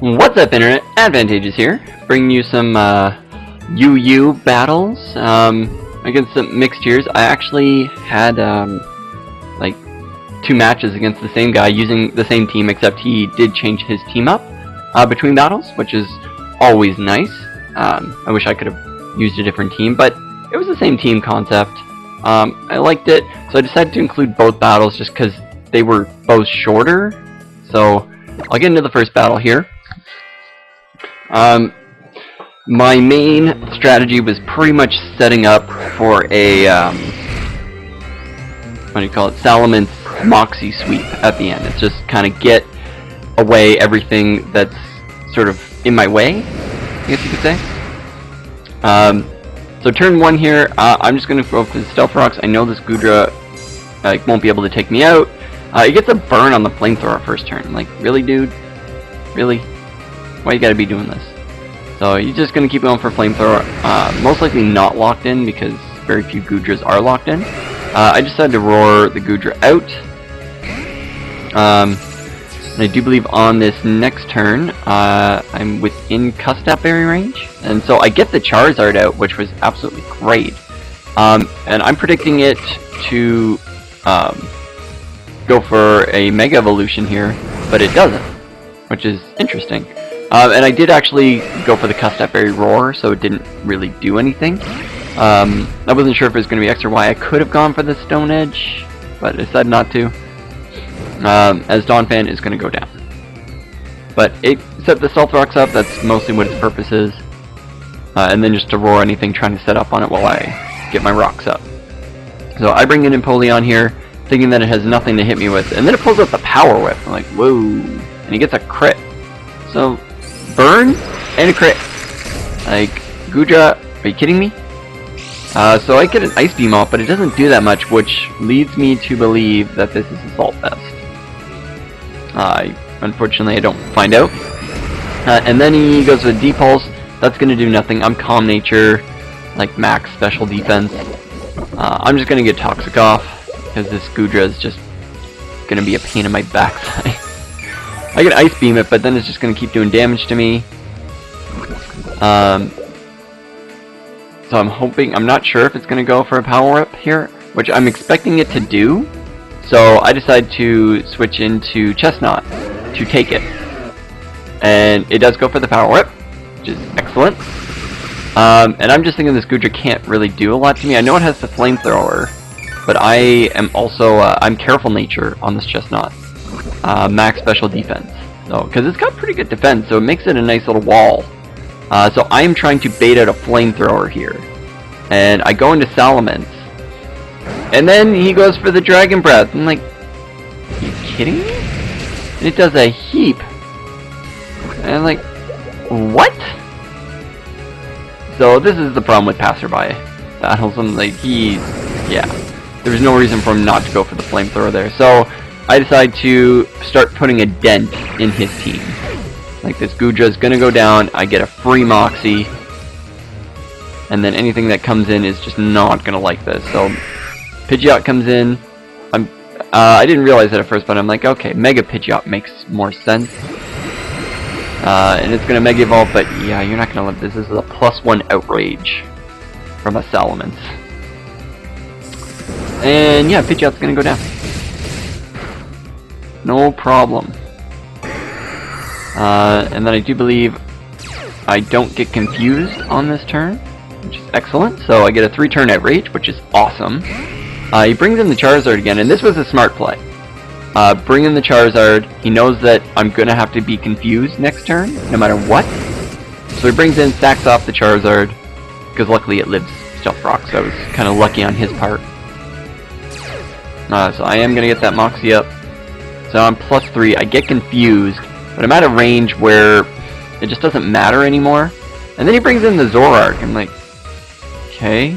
What's up, Internet? Advantageous here, bringing you some UU battles against some mixed tiers. I actually had like 2 matches against the same guy using the same team, except he did change his team up between battles, which is always nice. I wish I could have used a different team, but it was the same team concept. I liked it, so I decided to include both battles just because they were both shorter. So I'll get into the first battle here. My main strategy was pretty much setting up for a, what do you call it, Salamence Moxie sweep at the end. It's just kind of get away everything that's sort of in my way, I guess you could say. So turn 1 here, I'm just going to go for the Stealth Rocks. I know this Goodra won't be able to take me out. He gets a burn on the Flamethrower first turn. Like, really, dude? Really? Why you gotta be doing this? So you're just gonna keep going for Flamethrower. Most likely not locked in because very few Goodras are locked in. I decided to roar the Goodra out. And I do believe on this next turn, I'm within Custap Berry range. And so I get the Charizard out, which was absolutely great. And I'm predicting it to go for a Mega Evolution here, but it doesn't, which is interesting. And I did actually go for the Custap Berry Roar, so it didn't really do anything. I wasn't sure if it was going to be X or Y. I could have gone for the Stone Edge, but I decided not to, as Donphan is going to go down. But it set the Stealth Rocks up, that's mostly what its purpose is. And then just to roar anything trying to set up on it while I get my rocks up. So I bring in Empoleon here, thinking that it has nothing to hit me with, and then it pulls out the Power Whip. I'm like, whoa, and he gets a crit. So, burn and a crit. Like, Goodra, are you kidding me? So I get an Ice Beam off, but it doesn't do that much, which leads me to believe that this is Assault Vest. Unfortunately, I don't find out. And then he goes with D-Pulse. That's going to do nothing. I'm Calm Nature, like max special defense. I'm just going to get Toxic off, because this Goodra is just going to be a pain in my backside. I can Ice Beam it, but then it's just going to keep doing damage to me. So I'm hoping, I'm not sure if it's going to go for a Power Whip here, which I'm expecting it to do. So I decide to switch into Chestnut to take it. And it does go for the Power Whip, which is excellent. And I'm just thinking this Goodra can't really do a lot to me. I know it has the Flamethrower, but I am also, I'm Careful Nature on this Chestnut. Max special defense. So, because it's got pretty good defense, so it makes it a nice little wall. So I am trying to bait out a Flamethrower here. And I go into Salamence. And then he goes for the Dragon Breath. I'm like, are you kidding me? And it does a heap. And I'm like, what? So this is the problem with Passerby battles. I'm like, yeah. There was no reason for him not to go for the Flamethrower there. So I decide to start putting a dent in his team. Like, this Goodra is gonna go down, I get a free Moxie, and then anything that comes in is just not gonna like this. So Pidgeot comes in. I didn't realize it at first, but I'm like, okay, Mega Pidgeot makes more sense. And it's gonna Mega Evolve, but yeah, you're not gonna love this. This is a +1 Outrage from a Salamence. And yeah, Pidgeot's gonna go down. No problem. And then I do believe I don't get confused on this turn, which is excellent. So I get a 3-turn Outrage, which is awesome. He brings in the Charizard again, and this was a smart play. Bring in the Charizard. He knows that I'm going to have to be confused next turn, no matter what. So he brings in, stacks off the Charizard, because luckily it lives Stealth Rock, so I was kind of lucky on his part. So I am going to get that Moxie up. So I'm +3. I get confused, but I'm at a range where it just doesn't matter anymore. And then he brings in the Zoroark. I'm like, okay,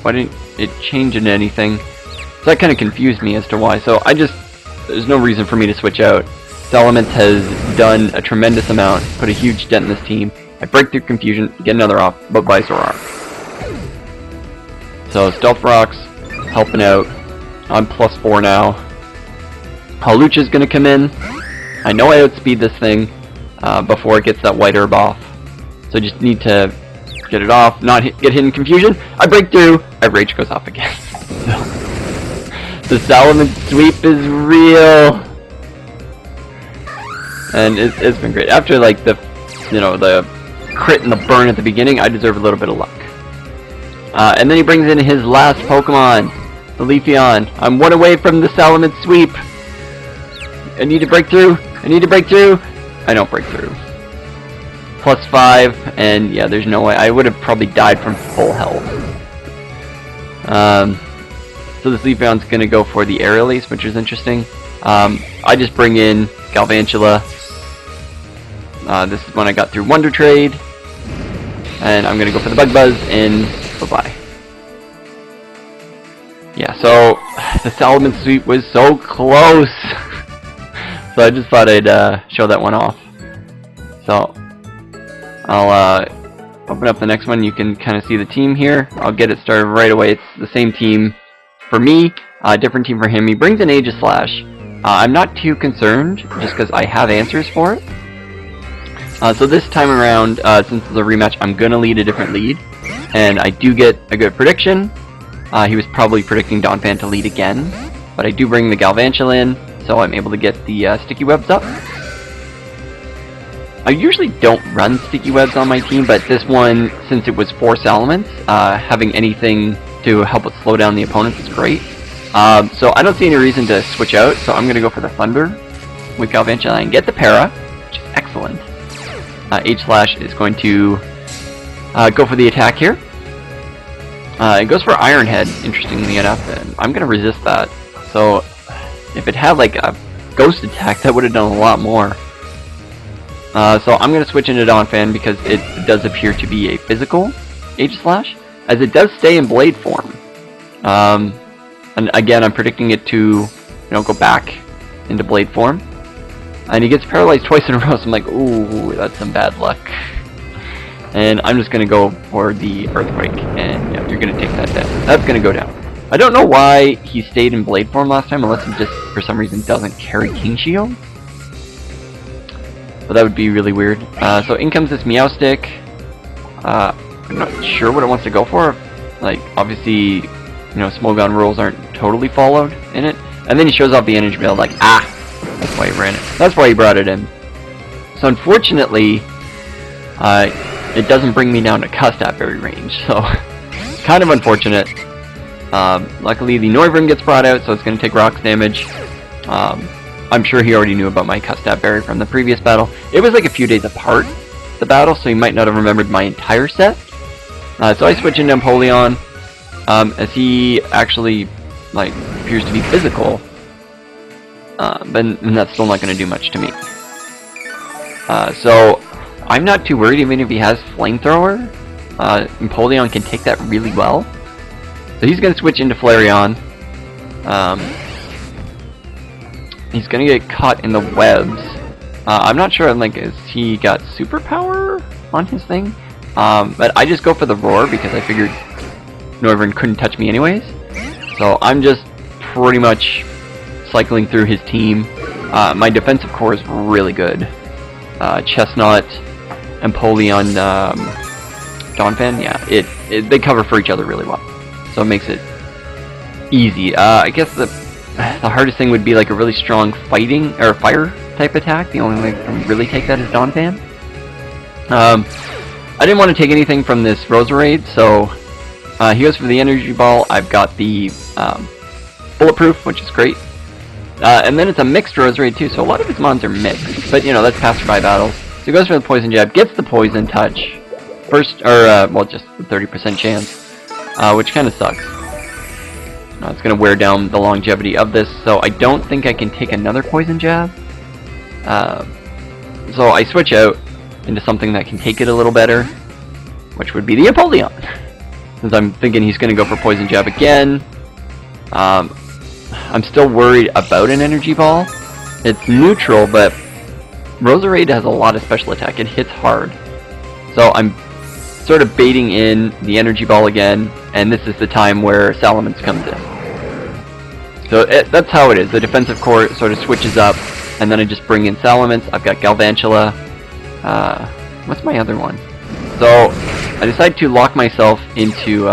why didn't it change into anything? So that kind of confused me as to why. So there's no reason for me to switch out. Salamence has done a tremendous amount, put a huge dent in this team. I break through confusion, get another off, but by Zoroark. So Stealth Rocks helping out. I'm +4 now. Hawlucha's gonna come in. I know I outspeed this thing. before it gets that white herb off. So I just need to get it off, not get hit in confusion. I break through, my rage goes off again. The Salamence sweep is real, and it's been great. After like the crit and the burn at the beginning, I deserve a little bit of luck. And then he brings in his last Pokemon, the Leafeon. I'm one away from the Salamence sweep. I need to break through. I need to break through. I don't break through. +5, and yeah, there's no way. I would have probably died from full health. So this Leafeon's gonna go for the Air Release, which is interesting. I just bring in Galvantula. This is when I got through Wonder Trade, and I'm gonna go for the Bug Buzz and bye-bye. Yeah, so the Salamence sweep was so close. So I just thought I'd show that one off. So I'll open up the next one. You can kind of see the team here. I'll get it started right away. It's the same team for me, different team for him. He brings an Aegislash. I'm not too concerned, just because I have answers for it. So this time around, since it's a rematch, I'm going to lead a different lead. And I do get a good prediction. He was probably predicting Donphan to lead again. But I do bring the Galvantula in, so I'm able to get the Sticky Webs up. I usually don't run Sticky Webs on my team, but this one, since it was 4 Salamence, having anything to help it slow down the opponents is great. So I don't see any reason to switch out, so I'm going to go for the Thunder with Galvantula and get the Para, which is excellent. Aegislash is going to go for the attack here. It goes for Iron Head, interestingly enough, and I'm going to resist that. So if it had like a Ghost attack, that would have done a lot more. So I'm going to switch into Donphan because it does appear to be a physical Aegislash, as it does stay in Blade form. And again, I'm predicting it to, go back into Blade form. And he gets paralyzed twice in a row, so I'm like, ooh, that's some bad luck. And I'm just going to go for the Earthquake, and yeah, you're going to take that down. That's going to go down. I don't know why he stayed in Blade form last time, unless he just, for some reason, doesn't carry King Shield. But that would be really weird. So in comes this Meowstic. I'm not sure what it wants to go for. Like, obviously, Smogon rules aren't totally followed in it. And then he shows off the energy build, like, that's why he ran it. That's why he brought it in. So unfortunately, it doesn't bring me down to Custap Berry range. So, kind of unfortunate. Luckily, the Noivern gets brought out, so it's going to take rocks damage. I'm sure he already knew about my Custap Berry from the previous battle. It was like a few days apart, the battle, so he might not have remembered my entire set. So I switch into Empoleon, as he actually, appears to be physical. But that's still not going to do much to me. So, I'm not too worried even if he has Flamethrower. Empoleon can take that really well. So he's going to switch into Flareon. He's going to get caught in the webs. I'm not sure, has he got superpower on his thing? But I just go for the Roar because I figured Noivern couldn't touch me anyways. So I'm just pretty much cycling through his team. My defensive core is really good. Chestnut, Empoleon, Donphan, yeah, they cover for each other really well. So it makes it easy. I guess the hardest thing would be like a really strong fighting or fire type attack. The only way I can really take that is Donphan. I didn't want to take anything from this Roserade, so he goes for the Energy Ball. I've got the Bulletproof, which is great. And then it's a mixed Roserade too, so a lot of his mons are mixed. But that's passerby battles. So he goes for the Poison Jab, gets the Poison Touch. First, or just the 30% chance, which kind of sucks. It's going to wear down the longevity of this, so I don't think I can take another Poison Jab. So I switch out into something that can take it a little better, which would be the Empoleon. Since I'm thinking he's going to go for Poison Jab again. I'm still worried about an Energy Ball. It's neutral, but Roserade has a lot of special attack. It hits hard. So I'm sort of baiting in the Energy Ball again, and this is the time where Salamence comes in. So that's how it is. The defensive core sort of switches up, and then I just bring in Salamence. I've got Galvantula. what's my other one? So I decided to lock myself into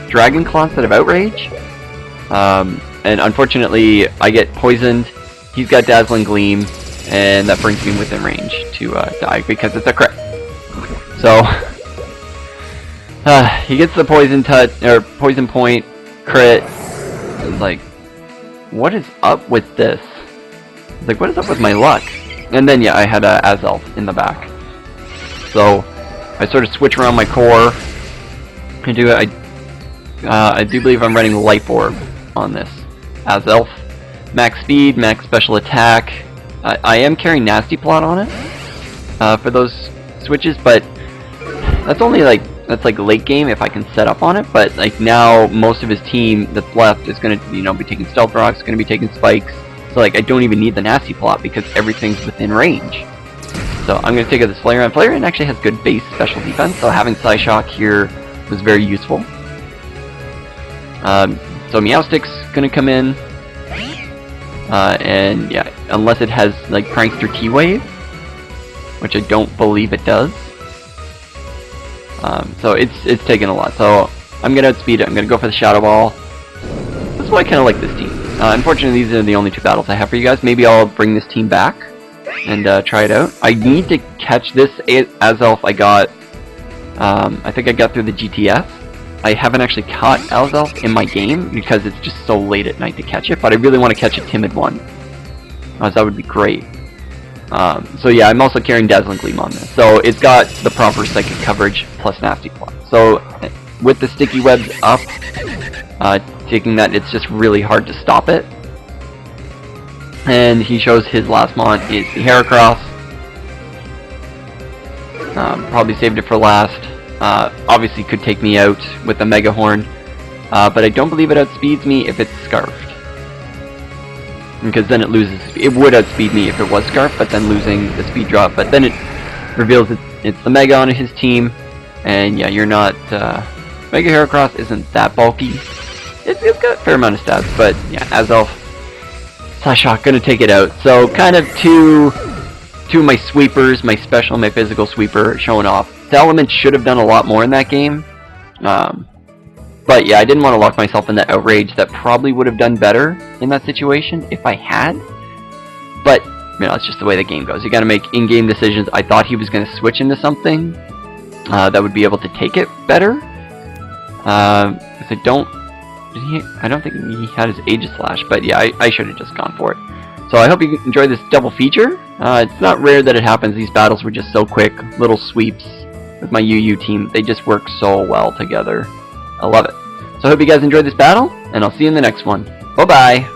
Dragon Claw instead of Outrage. And unfortunately, I get poisoned. He's got Dazzling Gleam, and that brings me within range to die because it's a crit. So he gets the poison touch or poison point crit. It's like, what is up with this? It's like, what is up with my luck? And then yeah, I had Azelf in the back. So I sort of switch around my core. I do believe I'm running Life Orb on this Azelf. Max speed, max special attack. I am carrying Nasty Plot on it for those switches, but that's only like late game if I can set up on it. But like now, most of his team that's left is gonna be taking Stealth Rocks, gonna be taking Spikes. So like I don't even need the Nasty Plot because everything's within range. So I'm gonna take out this Flareon. Flareon actually has good base special defense, so having Psyshock here was very useful. So Meowstic's gonna come in. And yeah, unless it has like Prankster T-Wave, which I don't believe it does. So it's taken a lot. So I'm gonna outspeed it. I'm gonna go for the Shadow Ball. That's why I kind of like this team. Unfortunately, these are the only two battles I have for you guys. Maybe I'll bring this team back and try it out. I need to catch this Azelf I got. I think I got through the GTS. I haven't actually caught Azelf in my game because it's just so late at night to catch it, but I really want to catch a timid one. That would be great. So yeah, I'm also carrying Dazzling Gleam on this. So it's got the proper psychic coverage plus Nasty Plot. So with the sticky webs up, taking that, it's just really hard to stop it. And he shows his last mon is the Heracross. Probably saved it for last. Obviously could take me out with the Mega Horn, but I don't believe it outspeeds me if it's Scarfed. Because then it loses. It would outspeed me if it was Scarfed, but then losing the speed drop. But then it reveals it's the Mega on his team, and yeah, you're not. Mega Heracross isn't that bulky. It's got a fair amount of stats, but yeah, Azelf, Psyshock gonna take it out. So kind of two of my sweepers, my special, my physical sweeper showing off. Element should have done a lot more in that game, but yeah, I didn't want to lock myself in that Outrage. That probably would have done better in that situation if I had, but it's just the way the game goes. You gotta make in-game decisions. I thought he was going to switch into something that would be able to take it better. I don't think he had his Aegislash, but yeah, I should have just gone for it. So I hope you enjoyed this double feature. It's not rare that it happens. These battles were just so quick, little sweeps. With my UU team, they just work so well together. I love it. So I hope you guys enjoyed this battle, and I'll see you in the next one. Bye-bye!